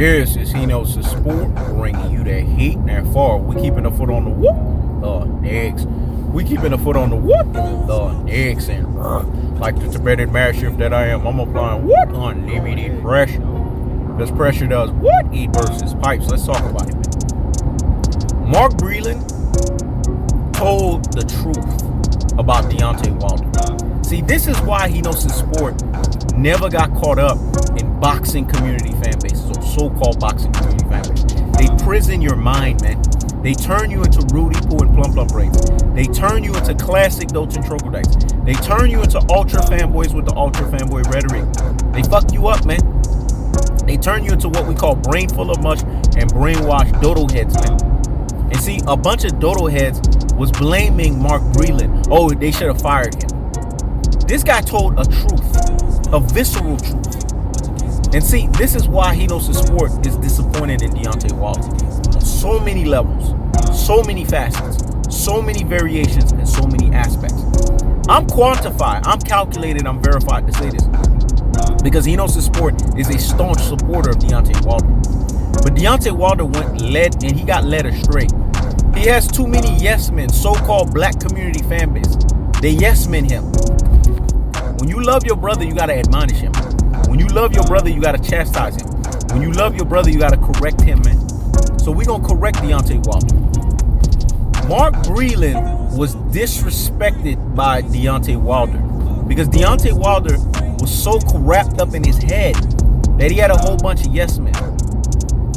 This is Hkhs'S Sport, bringing you that heat and far. We keeping the foot on the whoop, next. We keeping the foot on the whoop, next. And like the Tibetan master that I am, I'm applying what? Unlimited pressure. Because pressure does what? Eat versus pipes. Let's talk about it, man. Mark Breland told the truth about Deontay Wilder. See, this is why Hkhs'S Sport never got caught up in boxing community fan bases or so-called boxing community fan bases. They prison your mind, man. They turn you into Rudy Poo and Plum Plum Breaks. They turn you into classic Dolce Troglodytes. They turn you into ultra fanboys with the ultra fanboy rhetoric. They fuck you up, man. They turn you into what we call brain full of mush and brainwashed dodo heads, man. And see, a bunch of dodo heads was blaming Mark Breland. Oh, they should have fired him. This guy told a truth, a visceral truth. And see, this is why Hkhs'S Sport is disappointed in Deontay Wilder. On so many levels, so many facets, so many variations, and so many aspects. I'm quantified, I'm calculated, I'm verified to say this. Because Hkhs'S Sport is a staunch supporter of Deontay Wilder. But Deontay Wilder got led astray. He has too many yes men, so-called black community fan base. They yes men him. When you love your brother, you gotta admonish him. When you love your brother, you gotta chastise him. When you love your brother, you gotta correct him, man. So we gonna correct Deontay Wilder. Mark Breland was disrespected by Deontay Wilder because Deontay Wilder was so wrapped up in his head that he had a whole bunch of yes men.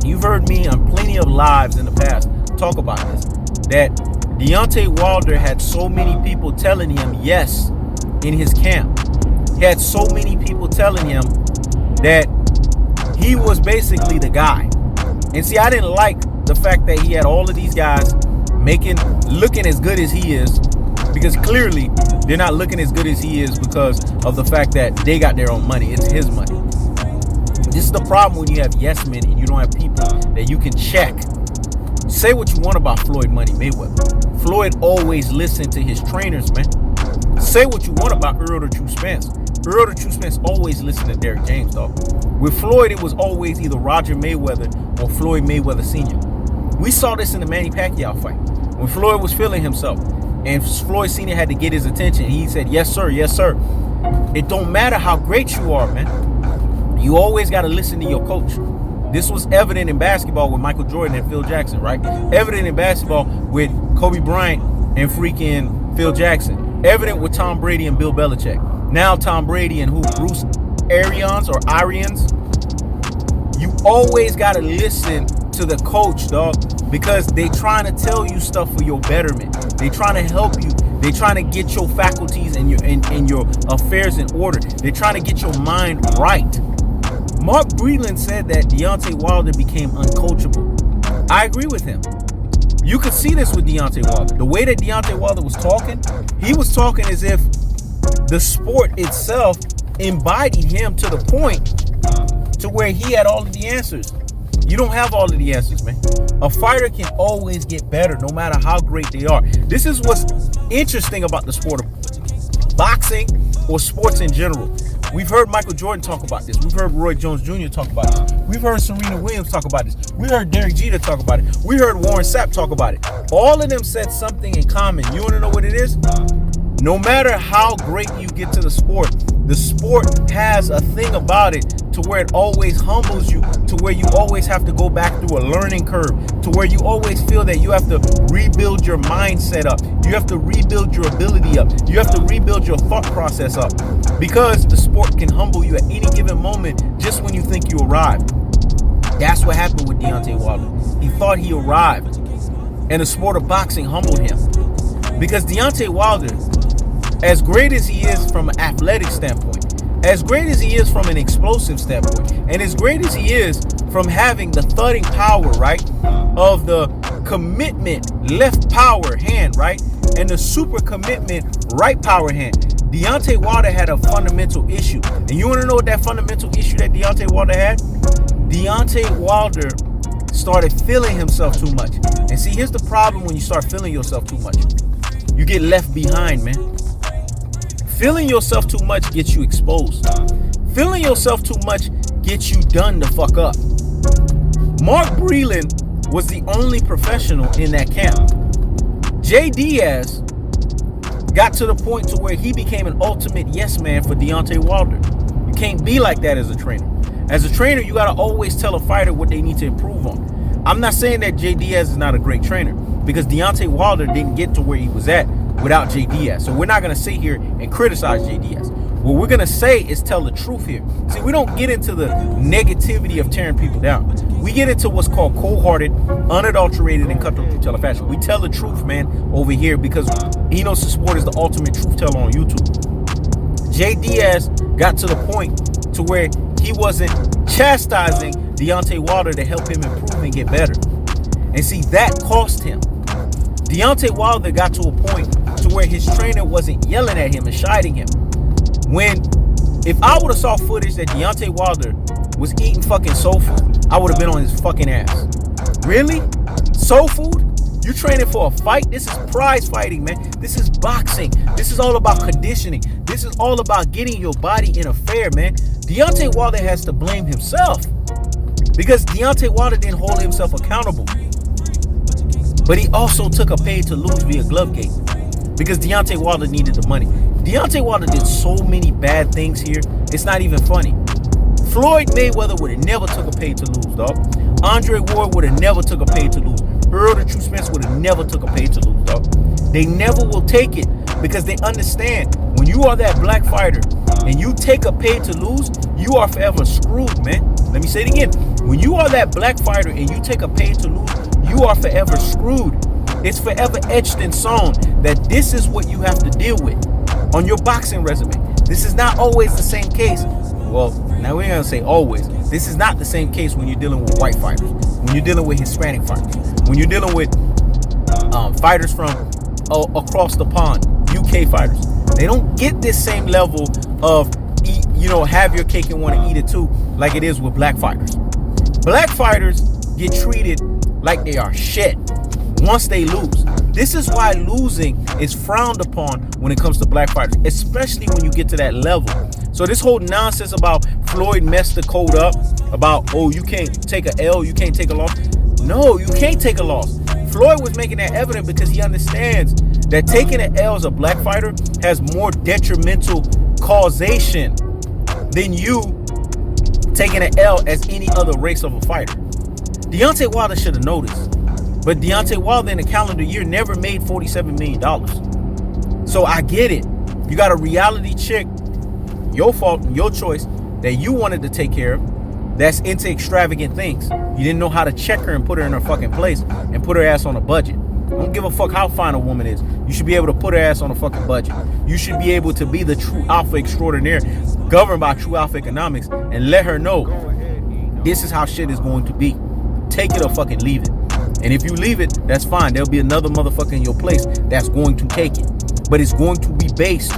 You've heard me on plenty of lives in the past talk about this, that Deontay Wilder had so many people telling him yes in his camp. He had so many people telling him that he was basically the guy. And see, I didn't like the fact that he had all of these guys looking as good as he is, because clearly they're not looking as good as he is because of the fact that they got their own money. It's his money. This is the problem when you have yes men and you don't have people that you can check. Say what you want about Floyd Money Mayweather. Floyd always listened to his trainers, man. Say what you want about Earl the True Spence. Earl the True Spence always listened to Derrick James, dog. With Floyd, it was always either Roger Mayweather or Floyd Mayweather Sr. We saw this in the Manny Pacquiao fight. When Floyd was feeling himself and Floyd Sr. had to get his attention, he said, yes, sir, yes, sir. It don't matter how great you are, man. You always got to listen to your coach. This was evident in basketball with Michael Jordan and Phil Jackson, right? Evident in basketball with Kobe Bryant and freaking Phil Jackson. Evident with Tom Brady and Bill Belichick. Now Tom Brady and who? Bruce Arians or Arians. You always got to listen to the coach, dog, because they trying to tell you stuff for your betterment. They trying to help you. They trying to get your faculties and your affairs in order. They're trying to get your mind right. Mark Breland said that Deontay Wilder became uncoachable. I agree with him. You could see this with Deontay Wilder. The way that Deontay Wilder was talking, he was talking as if the sport itself embodied him to the point to where he had all of the answers. You don't have all of the answers, man. A fighter can always get better no matter how great they are. This is what's interesting about the sport of boxing or sports in general. We've heard Michael Jordan talk about this. We've heard Roy Jones Jr. talk about this. We've heard Serena Williams talk about this. We heard Derek Jeter talk about it. We heard Warren Sapp talk about it. All of them said something in common. You want to know what it is? No matter how great you get to the sport has a thing about it to where it always humbles you, to where you always have to go back through a learning curve, to where you always feel that you have to rebuild your mindset up. You have to rebuild your ability up. You have to rebuild your thought process up, because the sport can humble you at any given moment just when you think you arrived. That's what happened with Deontay Wilder. He thought he arrived, and the sport of boxing humbled him. Because Deontay Wilder, as great as he is from an athletic standpoint, as great as he is from an explosive standpoint, and as great as he is from having the thudding power, right, of the commitment left power hand, right, and the super commitment right power hand, Deontay Wilder had a fundamental issue. And you want to know what that fundamental issue that Deontay Wilder had? Deontay Wilder started feeling himself too much. And see, here's the problem when you start feeling yourself too much. You get left behind, man. Feeling yourself too much gets you exposed. Feeling yourself too much gets you done the fuck up. Mark Breland was the only professional in that camp. Jay Diaz got to the point to where he became an ultimate yes man for Deontay Wilder. You can't be like that as a trainer. As a trainer, you got to always tell a fighter what they need to improve on. I'm not saying that Jay Diaz is not a great trainer, because Deontay Wilder didn't get to where he was at without Jay Diaz. So we're not going to sit here and criticize Jay Diaz. What we're going to say is tell the truth here. See, we don't get into the negativity of tearing people down. We get into what's called cold-hearted, unadulterated, and cutthroat truth teller fashion. We tell the truth, man, over here, because Hkhs'S Sport is the ultimate truth teller on YouTube. Jay Diaz got to the point to where he wasn't chastising Deontay Wilder to help him improve and get better. And see, that cost him. Deontay Wilder got to a point to where his trainer wasn't yelling at him and chiding him. If I would have saw footage that Deontay Wilder was eating fucking soul food, I would have been on his fucking ass. Really? Soul food? You training for a fight? This is prize fighting, man. This is boxing. This is all about conditioning. This is all about getting your body in a fair, man. Deontay Wilder has to blame himself, because Deontay Wilder didn't hold himself accountable. But he also took a pay to lose via Glovegate, because Deontay Wilder needed the money. Deontay Wilder did so many bad things here, it's not even funny. Floyd Mayweather would have never took a pay to lose, dog. Andre Ward would have never took a pay to lose. Earl the True Spence would have never took a pay to lose, dog. They never will take it, because they understand when you are that black fighter and you take a pay to lose, you are forever screwed, man. Let me say it again. When you are that black fighter and you take a pay to lose, you are forever screwed. It's forever etched and sewn that this is what you have to deal with on your boxing resume. This is not always the same case. Well, now we're going to say always. This is not the same case when you're dealing with white fighters, when you're dealing with Hispanic fighters, when you're dealing with fighters from across the pond, UK fighters. They don't get this same level of, have your cake and want to eat it too, like it is with black fighters. Black fighters get treated like they are shit once they lose. This is why losing is frowned upon when it comes to black fighters, especially when you get to that level. So this whole nonsense about Floyd messed the code up, about, you can't take a L, you can't take a loss. No, you can't take a loss. Floyd was making that evident because he understands that taking an L as a black fighter has more detrimental causation than you taking an L as any other race of a fighter. Deontay Wilder should have noticed. But Deontay Wilder in a calendar year never made $47 million. So I get it. You got a reality chick, your fault and your choice, that you wanted to take care of, that's into extravagant things. You didn't know how to check her and put her in her fucking place and put her ass on a budget. I don't give a fuck how fine a woman is. You should be able to put her ass on a fucking budget. You should be able to be the true alpha extraordinaire, governed by true alpha economics, and let her know this is how shit is going to be. Take it or fucking leave it. And if you leave it, that's fine. There'll be another motherfucker in your place that's going to take it. But it's going to be based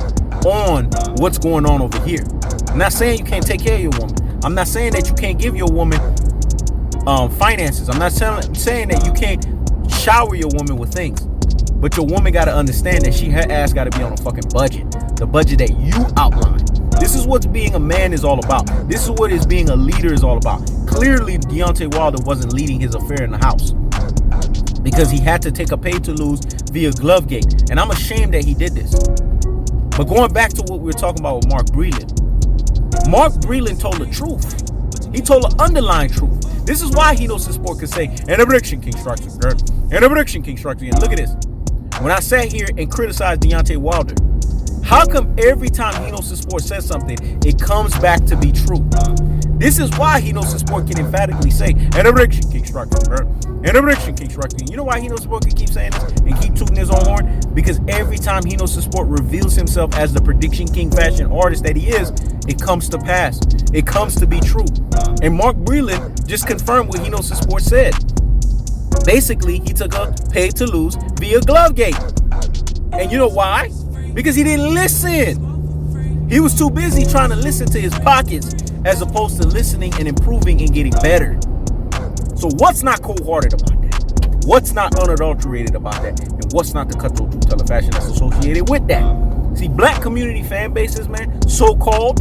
on what's going on over here. I'm not saying you can't take care of your woman. I'm not saying that you can't give your woman finances. I'm not saying that you can't shower your woman with things. But your woman got to understand that her ass got to be on a fucking budget. The budget that you outline. This is what being a man is all about. This is what being a leader is all about. Clearly, Deontay Wilder wasn't leading his affair in the house, because he had to take a pay to lose via Glovegate. And I'm ashamed that he did this. But going back to what we were talking about with Mark Breland. Mark Breland told the truth. He told the underlying truth. This is why Hkhs'S Sport could say, and a prediction king strikes again, and a prediction king strikes again. Look at this. When I sat here and criticized Deontay Wilder, how come every time Hkhs'S Sport says something, it comes back to be true? This is why Hkhs'S Sport can emphatically say, and a prediction king strikes again, and a prediction king strikes again. You know why Hkhs'S Sport can keep saying this and keep tooting his own horn? Because every time Hkhs'S Sport reveals himself as the prediction king fashion artist that he is, it comes to pass. It comes to be true. And Mark Breland just confirmed what Hkhs'S Sport said. Basically, he took a pay to lose via Glovegate. And you know why? Because he didn't listen. He was too busy trying to listen to his pockets as opposed to listening and improving and getting better. So what's not cold-hearted about that? What's not unadulterated about that? And what's not the cutthroat truth teller fashion that's associated with that? See, black community fan bases, man, so-called,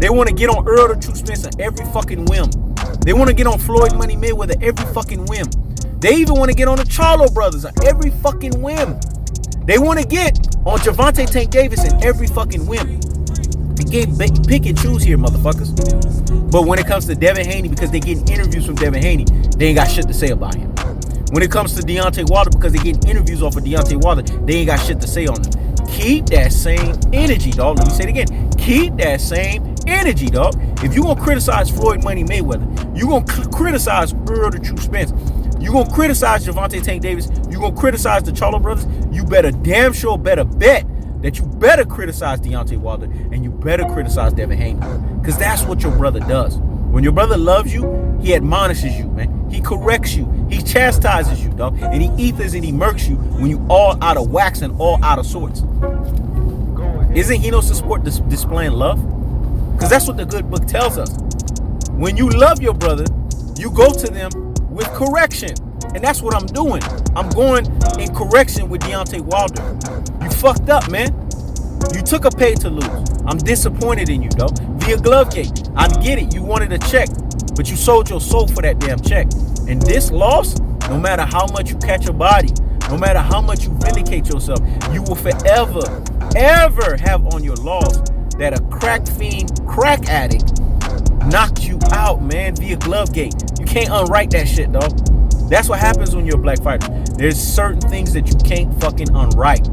they want to get on Earl the True Spence on every fucking whim. They want to get on Floyd Money Mayweather every fucking whim. They even want to get on the Charlo brothers on every fucking whim. They want to get on Gervonta Tank Davis in every fucking whim. Pick and choose here, motherfuckers. But when it comes to Devin Haney, because they getting interviews from Devin Haney, they ain't got shit to say about him. When it comes to Deontay Wilder, because they getting interviews off of Deontay Wilder, they ain't got shit to say on him. Keep that same energy, dog. Let me say it again. Keep that same energy, dog. If you gonna criticize Floyd Money Mayweather, you gonna criticize Earl the True Spence, you gonna criticize Gervonta Tank Davis, you gonna criticize the Charlo brothers, you better damn sure better bet that you better criticize Deontay Wilder and you better criticize Devin Haney. Because that's what your brother does. When your brother loves you, he admonishes you, man. He corrects you. He chastises you, dog. And he ethers and he murks you when you all out of wax and all out of sorts. Isn't Hkhs'S Sport displaying love? Because that's what the good book tells us. When you love your brother, you go to them with correction. And that's what I'm doing. I'm going in correction with Deontay Wilder. You fucked up, man. You took a pay to lose. I'm disappointed in you, though. Via Glovegate. I get it. You wanted a check, but you sold your soul for that damn check. And this loss, no matter how much you catch a body, no matter how much you vindicate yourself, you will forever, ever have on your loss that a crack fiend, crack addict knocked you out, man, via Glovegate. You can't unwrite that shit, dog. That's what happens when you're a black fighter. There's certain things that you can't fucking unwrite.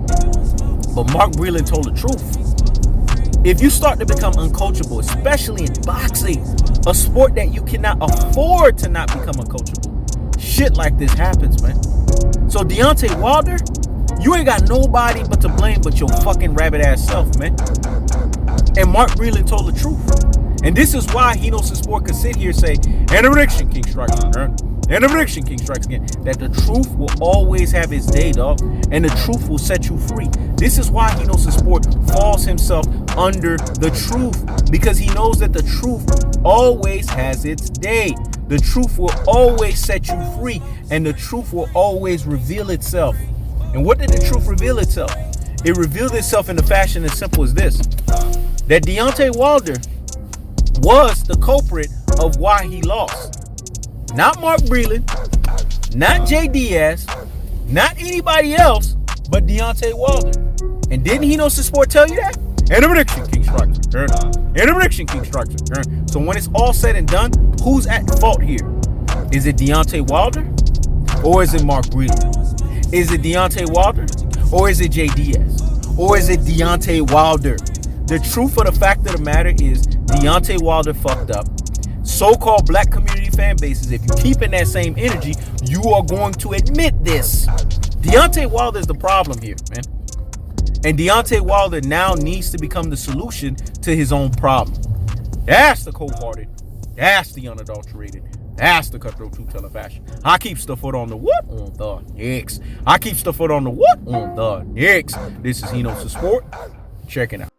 But Mark Breland told the truth. If you start to become uncoachable, especially in boxing, a sport that you cannot afford to not become uncoachable, shit like this happens, man. So Deontay Wilder, you ain't got nobody but to blame but your fucking rabbit ass self, man. And Mark Breland told the truth. And this is why Hkhs'S Sport could sit here and say, and a prediction, King strikes again. And a prediction, King strikes again. That the truth will always have its day, dog. And the truth will set you free. This is why Hkhs'S Sport falls himself under the truth. Because he knows that the truth always has its day. The truth will always set you free. And the truth will always reveal itself. And what did the truth reveal itself? It revealed itself in a fashion as simple as this. That Deontay Wilder was the culprit of why he lost. Not Mark Breland, not Jay Diaz, not anybody else, but Deontay Wilder. And didn't Hkhs'S Sport tell you that? And a prediction, King strikes again. And a prediction, King strikes again. So when it's all said and done, who's at fault here? Is it Deontay Wilder? Or is it Mark Breland? Is it Deontay Wilder? Or is it Jay Diaz? Or is it Deontay Wilder? The truth of the fact of the matter is Deontay Wilder fucked up. So-called black community fan bases, if you keep in that same energy, you are going to admit this. Deontay Wilder is the problem here, man. And Deontay Wilder now needs to become the solution to his own problem. That's the cold-hearted. That's the unadulterated. That's the cutthroat truth-teller fashion. I keeps the foot on the what? On the next. I keeps the foot on the what? On the next. This is Hkhs'S Sport. Checking out.